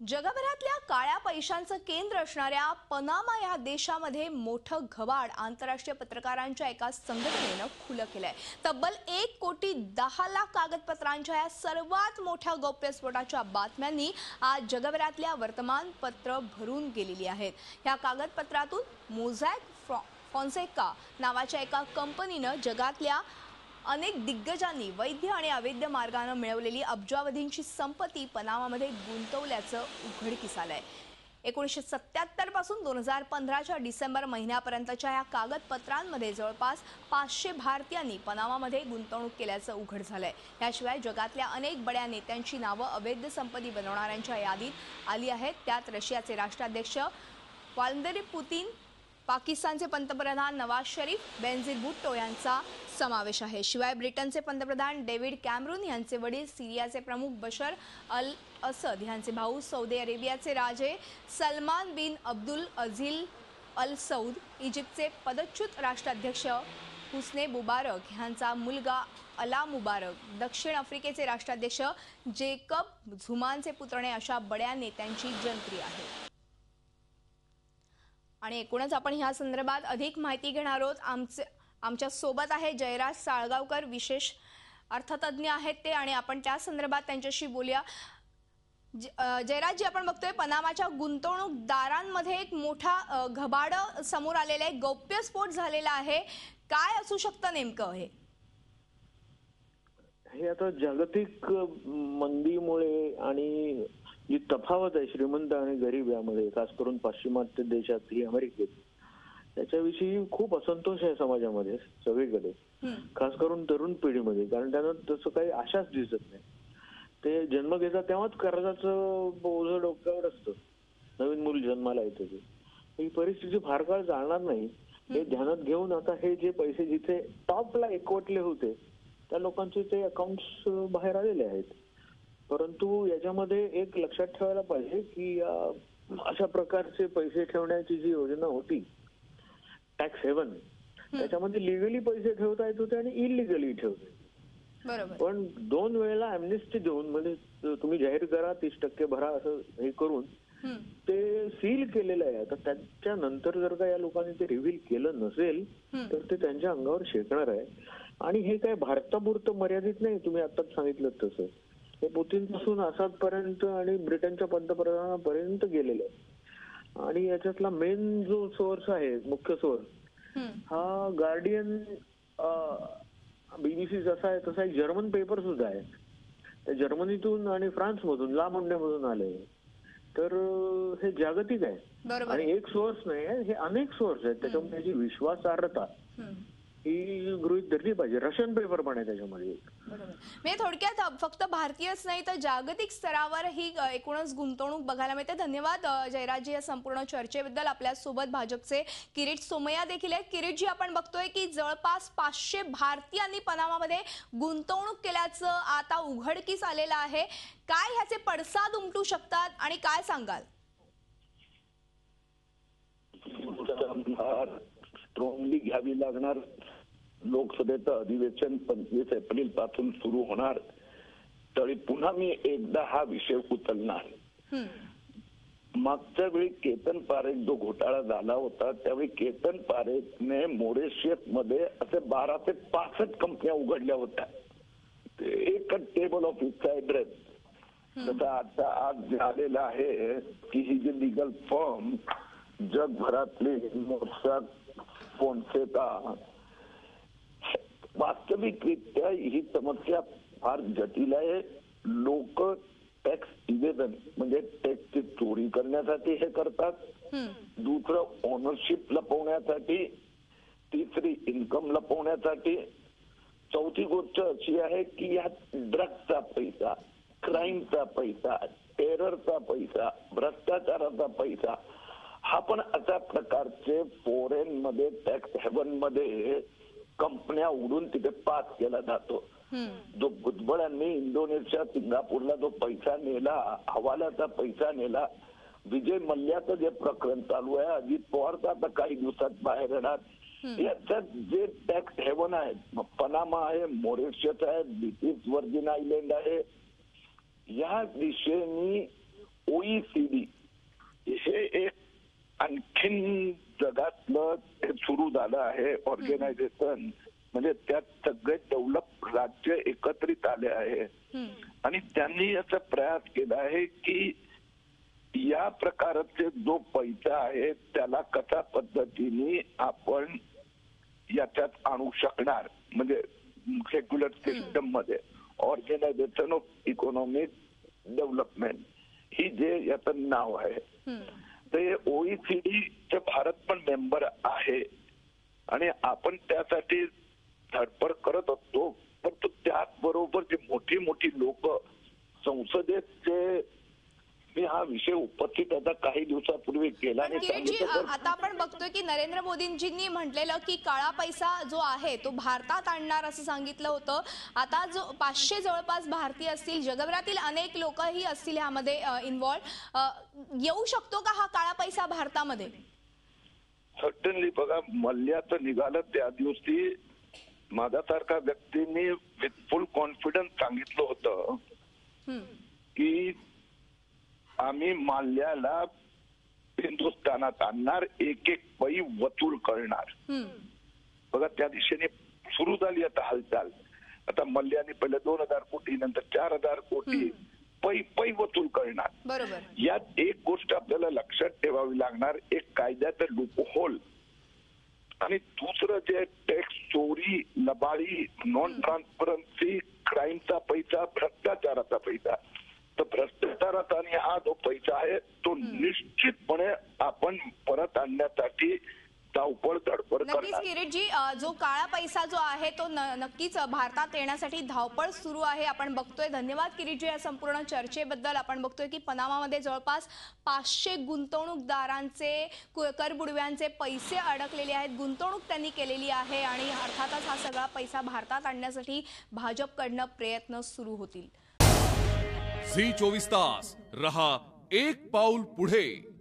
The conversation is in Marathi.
जगभरातल्या काळ्या पैशांचं केंद्र असणाऱ्या पनामा या देशामध्ये मोठं घबाड आंतरराष्ट्रीय पत्रकारांच्या एका संघटनेनं खुलं केलंय। तब्बल 1,10,00,000 कागदपत्रांच्या या सर्वात मोठ्या गौप्यस्फोटाच्या बातम्यांनी आज जगभरातल्या वर्तमानपत्र भरून गेलेली आहेत। या कागदपत्रातून मोझॅक फॉन्सेका नावाच्या एका कंपनीनं जगातल्या अनेक दिग्गजांनी वैध आणि अवैध मार्गाने मिळवलेली अब्जावधींची संपत्ती पनामामध्ये गुंतवल्याचं उघडकीस आलंय। 1977 पासून 2015च्या डिसेंबर महिन्यापर्यंतच्या या कागदपत्रांमध्ये जवळपास 500 भारतीयांनी पनामामध्ये गुंतवणूक केल्याचं उघड झालंय। याशिवाय जगातल्या अनेक बड्या नेत्यांची नावं अवैध संपत्ती बनवणाऱ्यांच्या यादीत आली आहेत। त्यात रशियाचे राष्ट्राध्यक्ष व्लादिमीर पुतिन, पाकिस्तानचे पंतप्रधान नवाज शरीफ, बेनझीर भुट्टो यांचा समावेश आहे। शिवाय ब्रिटनचे पंतप्रधान डेव्हिड कॅमरून यांचे वडील, सीरियाचे प्रमुख बशर अल असद यांचे भाऊ, सौदी अरेबियाचे राजे सलमान बिन अब्दुल अझीज अल सौद, इजिप्तचे पदच्युत राष्ट्राध्यक्ष हुस्ने मुबारक यांचा मुलगा अला मुबारक, दक्षिण आफ्रिकेचे राष्ट्राध्यक्ष जेकब झुमाचे पुतणे अशा बड्या नेत्यांची जंत्री आहे। आणि एकूणच आपण ह्या संदर्भात अधिक माहिती घेणार आहोत। आमच्या सोबत आहे जयराज साळगावकर, विशेष अर्थतज्ञ आहेत ते, आणि आपण त्या संदर्भात त्यांच्याशी बोलूया। जयराज जी, आपण बघतोय पनामाच्या गुंतवणूकदारांमध्ये एक मोठा घबाड समोर आलेला आहे, गौप्यस्फोट झालेला आहे। काय असू शकतं नेमकं हे आता जागतिक मंदीमुळे आणि जी तफावत आहे श्रीमंत आणि गरीब यामध्ये, खास करून पाश्चिमात्य देशात ही अमेरिकेत, त्याच्याविषयी खूप असंतोष आहे समाजामध्ये सगळीकडे, खास करून तरुण पिढीमध्ये। कारण त्यांना तसं काही आशाच दिसत नाही। ते जन्म घेतात तेव्हाच कर्जाचं बोझ डोक्यावर असतं, नवीन मूल जन्माला येतं ते। ही परिस्थिती फार काळ चालणार नाही हे ध्यानात घेऊन आता हे जे पैसे जिथे टॉपला एकवटले होते त्या लोकांचे ते अकाउंट्स बाहेर आलेले आहेत। परंतु याच्यामध्ये एक लक्षात ठेवायला पाहिजे की अशा प्रकारचे पैसे ठेवण्याची जी योजना होती टॅक्स हेवन, त्याच्यामध्ये लिगली पैसे ठेवता येत होते आणि इलिगली ठेवते। पण 2 वेळेला अॅम्नेस्टी देऊन, म्हणजे तुम्ही जाहीर करा 30% भरा असं हे करून ते सील केलेलं आहे। आता त्याच्यानंतर जर का या लोकांनी ते रिव्हील केलं नसेल तर ते त्यांच्या अंगावर शेकणार आहे। आणि हे काय भारतापुरतं मर्यादित नाही, तुम्ही आताच सांगितलं तसं हे पुतिन पासून असाद पर्यंत आणि ब्रिटनच्या पंतप्रधानापर्यंत गेलेलं आहे। आणि याच्यातला मेन जो सोर्स आहे, मुख्य सोर्स, हा गार्डियन, BBC जसा आहे तसा एक जर्मन पेपर सुद्धा आहे। त्या जर्मनीतून आणि फ्रान्समधून, ला मोंडेमधून आले। तर हे जागतिक आहे आणि एक सोर्स नाही आहे, हे अनेक सोर्स आहेत। त्याच्यामध्ये त्याची विश्वासार्हता ही गृहीत धरली पाहिजे। रशियन पेपर पण आहे त्याच्यामध्ये। म्हणजे थोडक्यात फक्त भारतीयच नाही तर जागतिक स्तरावर ही एकूणच गुंतवणूक बघायला मिळते। धन्यवाद जयराजजी या संपूर्ण चर्चेबद्दल। आपल्या सोबत भाजपचे किरीट सोमय्या देखील आहेत। किरीटजी, आपण बघतोय की जवळपास 500 भारतीयांनी पनामामध्ये गुंतवणूक केल्याचं आता उघडकीस आलेलं आहे। काय ह्याचे पडसाद उमटू शकतात आणि काय सांगाल? स्ट्रॉंगली घ्यावी लागणार। लोकसभेचं अधिवेशन 25 एप्रिल पासून सुरू होणार, तरी पुन्हा मी एकदा हा विषय उचलणार। मागच्या वेळी केतन पारेख जो घोटाळा झाला होता त्यावेळी केतन पारेखने मॉरिशस मध्ये असे 12 ते 65 कंपन्या उघडल्या होत्या, एकच टेबल ऑफ इन्साइडर्स। तसं आता आज आलेलं आहे की ही जी लिगल फर्म जगभरातली मोझॅक फॉन्सेका, वास्तविकरित्या ही समस्या फार जटिल आहे। लोक टॅक्स इव्हेजन म्हणजे टॅक्सची चोरी करण्यासाठी हे करतात, दुसरं ओनरशिप लपवण्यासाठी, तिसरी इन्कम लपवण्यासाठी, चौथी गोष्ट अशी आहे की यात ड्रग्सचा पैसा, क्राईमचा पैसा, टेररचा पैसा, भ्रष्टाचाराचा पैसा, हा पण अशा प्रकारचे फॉरेन मध्ये टॅक्स हेवन मध्ये कंपन्या उडून तिथे पास केला जातो। जो भुजबळांनी इंडोनेशिया, सिंगापूरला जो पैसा नेला, हवाल्याचा पैसा नेला, विजय मल्ल्याचं जे प्रकरण चालू आहे, अजित पवारचं आता काही दिवसात बाहेर येणार, याच्यात जे टॅक्स हेवन आहेत, पनामा आहे, मॉरिशस आहे, ब्रिटिश व्हर्जिन आयलंड आहे, या दिशेने OECD हे एक आणखीन जगातलं हे सुरू झालं आहे ऑर्गनायझेशन, म्हणजे त्यात सगळे डेव्हलप राज्य एकत्रित आले आहे आणि त्यांनी याचा प्रयास केला आहे की या प्रकारचे जो पैसा आहे त्याला कशा पद्धतीने आपण याच्यात आणू शकणार, म्हणजे रेग्युलर सिस्टम मध्ये ऑर्गनायझेशन ऑफ इकॉनॉमिक डेव्हलपमेंट ही जे याचं नाव आहे. ते OECD भारत पण मेंबर आहे आणि आपण त्यासाठी धडपड करत असतो. पण त्याचबरोबर जे मोठी मोठी लोक संसदेत जे मी हा विषय उपस्थित आता काही दिवसापूर्वी केला आणि किरीटजी, आता आपण बघतोय की नरेंद्र मोदींजींनी म्हटलेलं की काळा पैसा जो आहे तो भारतात आणणार असं सांगितलं होतं. आता जो 500 जवळपास भारतीय असतील, जगभरातील अनेक लोकही असतील ह्यामध्ये इन्व्हॉल्व, येऊ शकतो का हा काळा पैसा भारतामध्ये? सर्टनली. बघा, मल्ल्याचं निघालं त्या दिवशी माझ्यासारख्या व्यक्तींनी विथ फुल कॉन्फिडन्स सांगितलं होतं की आम्ही माल्याला हिंदुस्थानात आणणार, एक एक पै वसूल करणार. बघा, त्या दिशेने सुरू झाली आता हालचाल. आता मल्ल्याने पहिले 2000 कोटी, नंतर 4000 कोटी पै वसूल करणार. बरोबर. यात एक गोष्ट आपल्याला लक्षात ठेवावी लागणार, एक कायद्याचं लूपहोल आणि दुसरं जे टॅक्स चोरी, लबाडी, नॉन ट्रान्सपरन्सी, क्राईमचा पैसा, भ्रष्टाचाराचा पैसा. तर भ्रष्टाचाराचा आणि हा जो पैसा आहे तो निश्चितपणे आपण परत आणण्यासाठी धावपळ धडपड नक्कीच करणार. किरीटजी, जो काळा पैसा जो आहे तो नक्कीच भारतात येण्यासाठी धावपळ सुरू आहे, आपण बघतोय. धन्यवाद किरीटजी या संपूर्ण चर्चेबद्दल. आपण बघतोय की पनामामध्ये जवळपास 500 गुंतवणूकदारांचे, करबुडव्यांचे पैसे अडकलेले आहेत, गुंतवणूक त्यांनी केलेली आहे आणि अर्थातच हा सगळा पैसा भारतात आणण्यासाठी भाजपकडनं प्रयत्न सुरू होतील. झी 24 तास रहा एक पाऊल पुढे.